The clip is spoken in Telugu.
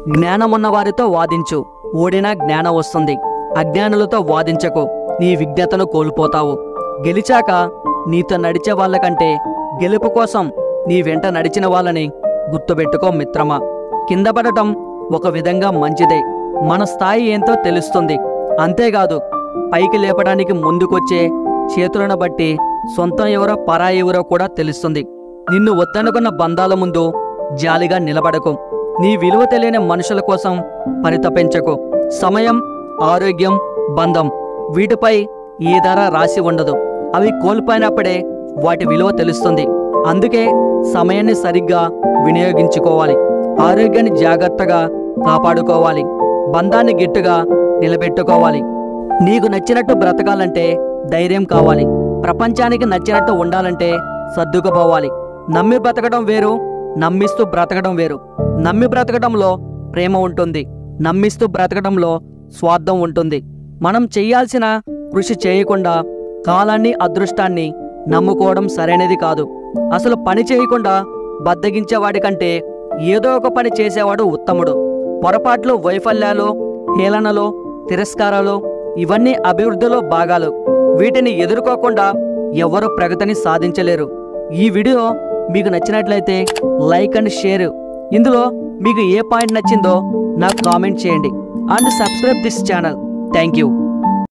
జ్ఞానమున్న వారితో వాదించు, ఓడినా జ్ఞానం వస్తుంది. అజ్ఞానులతో వాదించకు, నీ విజ్ఞతను కోల్పోతావు. గెలిచాక నీతో నడిచే వాళ్ళకంటే గెలుపు కోసం నీ వెంట నడిచిన వాళ్ళని గుర్తుపెట్టుకో మిత్రమా. కింద పడటం ఒక విధంగా మంచిదే, మన స్థాయి ఏంతో తెలుస్తుంది. అంతేకాదు, పైకి లేపడానికి ముందుకొచ్చే చేతులను బట్టి సొంతం ఎవరో పరాయి ఎవరో కూడా తెలుస్తుంది. నిన్ను వద్దనుకున్న బంధాల ముందు జాలిగా నిలబడకు. నీ విలువ తెలియని మనుషుల కోసం పరితపించకు. సమయం, ఆరోగ్యం, బంధం వీటిపై ఏ ధర రాసి ఉండదు. అవి కోల్పోయినప్పుడే వాటి విలువ తెలుస్తుంది. అందుకే సమయాన్ని సరిగ్గా వినియోగించుకోవాలి, ఆరోగ్యాన్ని జాగ్రత్తగా కాపాడుకోవాలి, బంధాన్ని గట్టిగా నిలబెట్టుకోవాలి. నీకు నచ్చినట్టు బ్రతకాలంటే ధైర్యం కావాలి. ప్రపంచానికి నచ్చినట్టు ఉండాలంటే సర్దుకుపోవాలి. నమ్మి బ్రతకడం వేరు, నమ్మిస్తూ బ్రతకడం వేరు. నమ్మి బ్రతకడంలో ప్రేమ ఉంటుంది, నమ్మిస్తూ బ్రతకడంలో స్వార్థం ఉంటుంది. మనం చెయ్యాల్సిన కృషి చేయకుండా కాలాన్ని, అదృష్టాన్ని నమ్ముకోవడం సరైనది కాదు. అసలు పని చేయకుండా బద్దగించేవాడి కంటే ఏదో ఒక పని చేసేవాడు ఉత్తముడు. పొరపాట్లు, వైఫల్యాలు, హేళనలు, తిరస్కారాలు ఇవన్నీ అభివృద్ధిలో భాగాలు. వీటిని ఎదుర్కోకుండా ఎవరు ప్రగతిని సాధించలేరు. ఈ వీడియో మీకు నచ్చినట్లయితే లైక్ అండ్ షేర్. ఇందులో మీకు ఏ పాయింట్ నచ్చిందో నాకు కామెంట్ చేయండి. And subscribe this channel. Thank you.